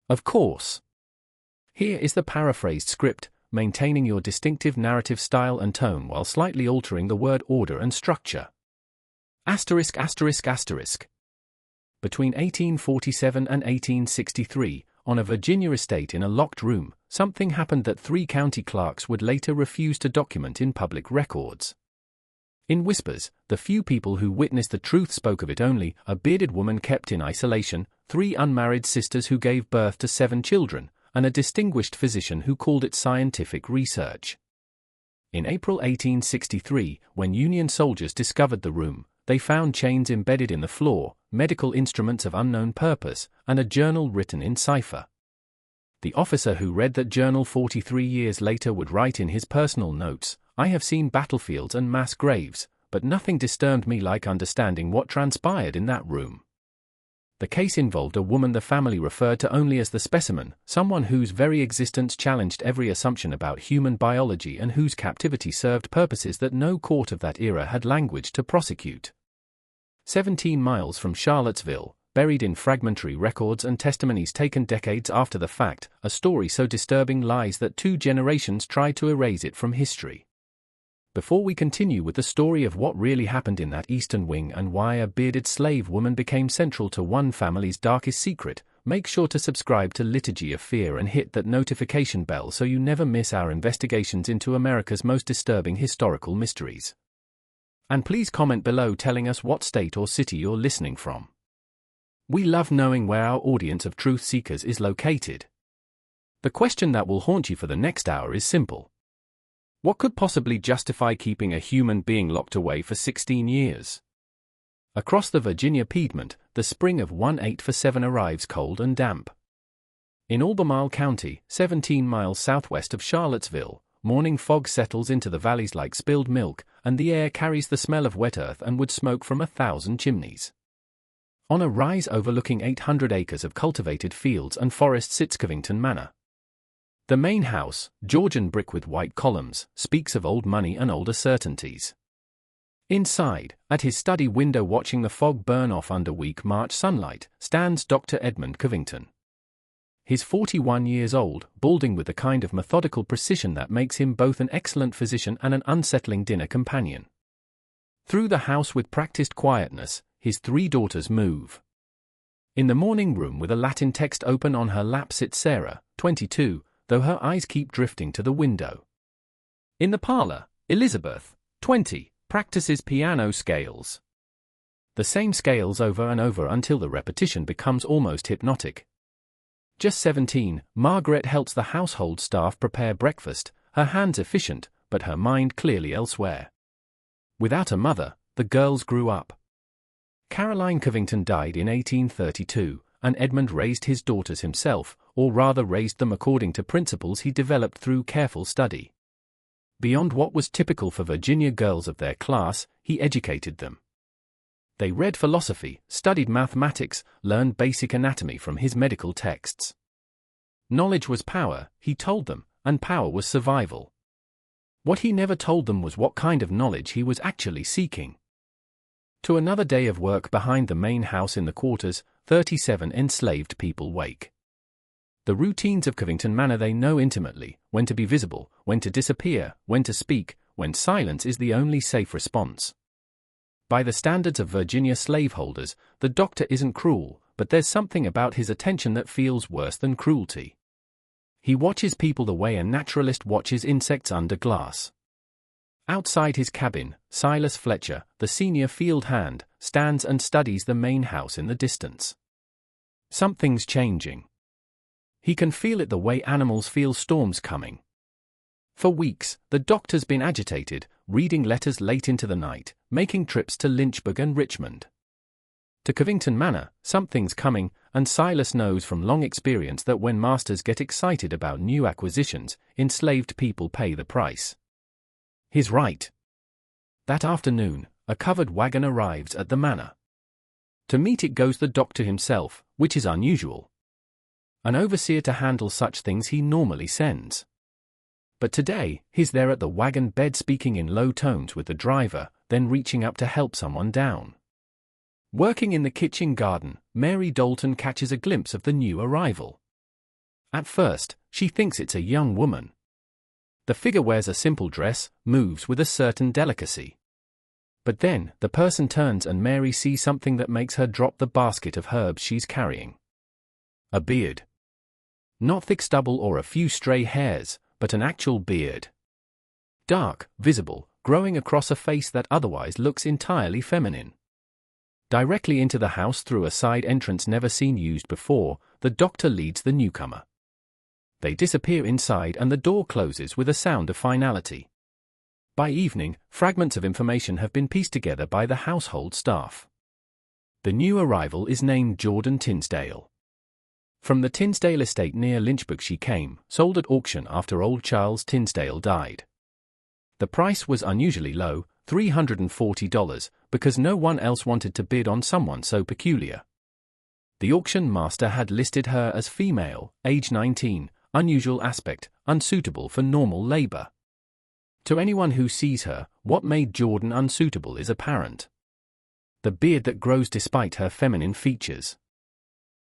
Of course. Here is the paraphrased script, maintaining your distinctive narrative style and tone while slightly altering the word order and structure. Asterisk asterisk asterisk. Between 1847 and 1863, on a Virginia estate in a locked room, something happened that 3 county clerks would later refuse to document in public records. In whispers, the few people who witnessed the truth spoke of it only: a bearded woman kept in isolation, 3 unmarried sisters who gave birth to 7 children, and a distinguished physician who called it scientific research. In April 1863, when Union soldiers discovered the room, they found chains embedded in the floor, medical instruments of unknown purpose, and a journal written in cipher. The officer who read that journal 43 years later would write in his personal notes, "I have seen battlefields and mass graves, but nothing disturbed me like understanding what transpired in that room." The case involved a woman the family referred to only as the specimen, someone whose very existence challenged every assumption about human biology and whose captivity served purposes that no court of that era had language to prosecute. 17 miles from Charlottesville, buried in fragmentary records and testimonies taken decades after the fact, a story so disturbing lies that 2 generations tried to erase it from history. Before we continue with the story of what really happened in that eastern wing and why a bearded slave woman became central to one family's darkest secret, make sure to subscribe to Liturgy of Fear and hit that notification bell so you never miss our investigations into America's most disturbing historical mysteries. And please comment below telling us what state or city you're listening from. We love knowing where our audience of truth seekers is located. The question that will haunt you for the next hour is simple. What could possibly justify keeping a human being locked away for 16 years? Across the Virginia Piedmont, the spring of 1847 arrives cold and damp. In Albemarle County, 17 miles southwest of Charlottesville, morning fog settles into the valleys like spilled milk, and the air carries the smell of wet earth and wood smoke from 1,000 chimneys. On a rise overlooking 800 acres of cultivated fields and forests sits Covington Manor. The main house, Georgian brick with white columns, speaks of old money and older certainties. Inside, at his study window watching the fog burn off under weak March sunlight, stands Dr. Edmund Covington. He's 41 years old, balding with the kind of methodical precision that makes him both an excellent physician and an unsettling dinner companion. Through the house with practiced quietness, his 3 daughters move. In the morning room with a Latin text open on her lap sits Sarah, 22, though her eyes keep drifting to the window. In the parlor, Elizabeth, 20, practices piano scales. The same scales over and over until the repetition becomes almost hypnotic. Just 17, Margaret helps the household staff prepare breakfast, her hands efficient, but her mind clearly elsewhere. Without a mother, the girls grew up. Caroline Covington died in 1832, and Edmund raised his daughters himself, or rather raised them according to principles he developed through careful study. Beyond what was typical for Virginia girls of their class, he educated them. They read philosophy, studied mathematics, learned basic anatomy from his medical texts. Knowledge was power, he told them, and power was survival. What he never told them was what kind of knowledge he was actually seeking. To another day of work behind the main house in the quarters, 37 enslaved people wake. The routines of Covington Manor they know intimately: when to be visible, when to disappear, when to speak, when silence is the only safe response. By the standards of Virginia slaveholders, the doctor isn't cruel, but there's something about his attention that feels worse than cruelty. He watches people the way a naturalist watches insects under glass. Outside his cabin, Silas Fletcher, the senior field hand, stands and studies the main house in the distance. Something's changing. He can feel it the way animals feel storms coming. For weeks, the doctor's been agitated, reading letters late into the night, making trips to Lynchburg and Richmond. To Covington Manor, something's coming, and Silas knows from long experience that when masters get excited about new acquisitions, enslaved people pay the price. He's right. That afternoon, a covered wagon arrives at the manor. To meet it goes the doctor himself, which is unusual. An overseer to handle such things he normally sends. But today, he's there at the wagon bed speaking in low tones with the driver, then reaching up to help someone down. Working in the kitchen garden, Mary Dalton catches a glimpse of the new arrival. At first, she thinks it's a young woman. The figure wears a simple dress, moves with a certain delicacy. But then, the person turns and Mary sees something that makes her drop the basket of herbs she's carrying. A beard. Not thick stubble or a few stray hairs, but an actual beard. Dark, visible, growing across a face that otherwise looks entirely feminine. Directly into the house through a side entrance never seen used before, the doctor leads the newcomer. They disappear inside and the door closes with a sound of finality. By evening, fragments of information have been pieced together by the household staff. The new arrival is named Jordan Tinsdale. From the Tinsdale estate near Lynchburg she came, sold at auction after old Charles Tinsdale died. The price was unusually low, $340, because no one else wanted to bid on someone so peculiar. The auction master had listed her as female, age 19, unusual aspect, unsuitable for normal labor. To anyone who sees her, what made Jordan unsuitable is apparent. The beard that grows despite her feminine features.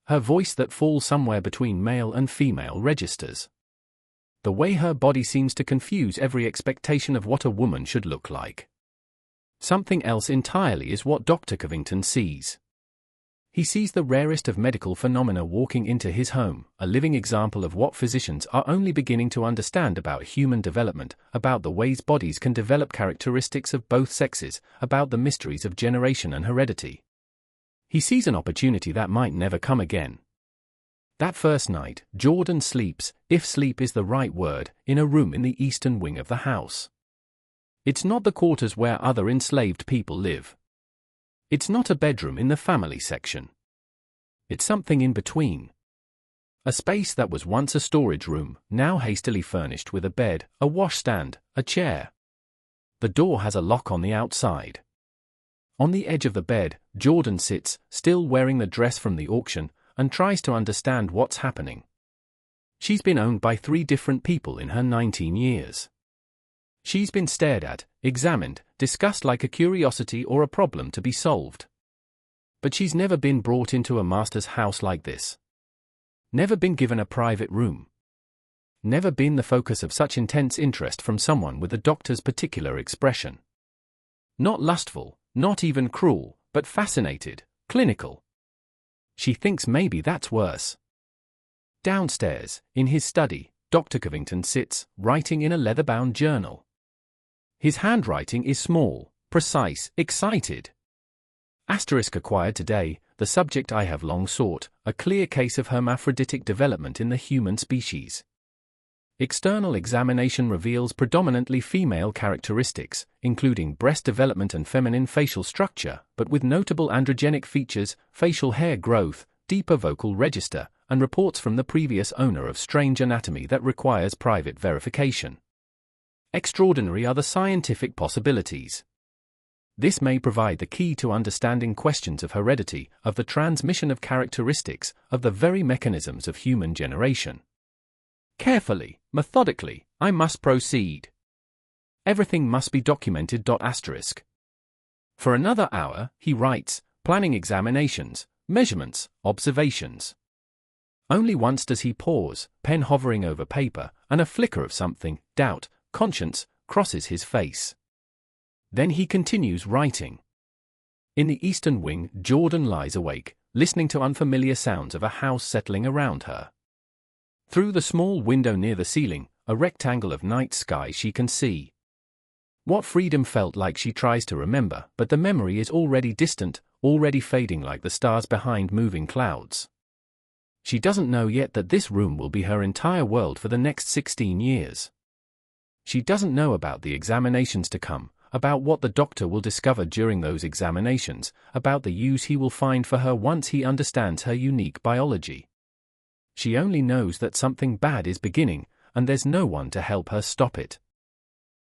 Her voice that falls somewhere between male and female registers. The way her body seems to confuse every expectation of what a woman should look like. Something else entirely is what Dr. Covington sees. He sees the rarest of medical phenomena walking into his home, a living example of what physicians are only beginning to understand about human development, about the ways bodies can develop characteristics of both sexes, about the mysteries of generation and heredity. He sees an opportunity that might never come again. That first night, Jordan sleeps, if sleep is the right word, in a room in the eastern wing of the house. It's not the quarters where other enslaved people live. It's not a bedroom in the family section. It's something in between. A space that was once a storage room, now hastily furnished with a bed, a washstand, a chair. The door has a lock on the outside. On the edge of the bed, Jordan sits, still wearing the dress from the auction, and tries to understand what's happening. She's been owned by 3 different people in her 19 years. She's been stared at, examined, discussed like a curiosity or a problem to be solved. But she's never been brought into a master's house like this. Never been given a private room. Never been the focus of such intense interest from someone with the doctor's particular expression. Not lustful, not even cruel, but fascinated, clinical. She thinks maybe that's worse. Downstairs, in his study, Dr. Covington sits, writing in a leather-bound journal. His handwriting is small, precise, excited. Asterisk acquired today, the subject I have long sought, a clear case of hermaphroditic development in the human species. External examination reveals predominantly female characteristics, including breast development and feminine facial structure, but with notable androgenic features, facial hair growth, deeper vocal register, and reports from the previous owner of strange anatomy that requires private verification. Extraordinary are the scientific possibilities. This may provide the key to understanding questions of heredity, of the transmission of characteristics, of the very mechanisms of human generation. Carefully, methodically, I must proceed. Everything must be documented. For another hour, he writes, planning examinations, measurements, observations. Only once does he pause, pen hovering over paper, and a flicker of something, doubt, conscience, crosses his face. Then he continues writing. In the eastern wing, Jordan lies awake, listening to unfamiliar sounds of a house settling around her. Through the small window near the ceiling, a rectangle of night sky she can see. What freedom felt like she tries to remember, but the memory is already distant, already fading like the stars behind moving clouds. She doesn't know yet that this room will be her entire world for the next 16 years. She doesn't know about the examinations to come, about what the doctor will discover during those examinations, about the use he will find for her once he understands her unique biology. She only knows that something bad is beginning, and there's no one to help her stop it.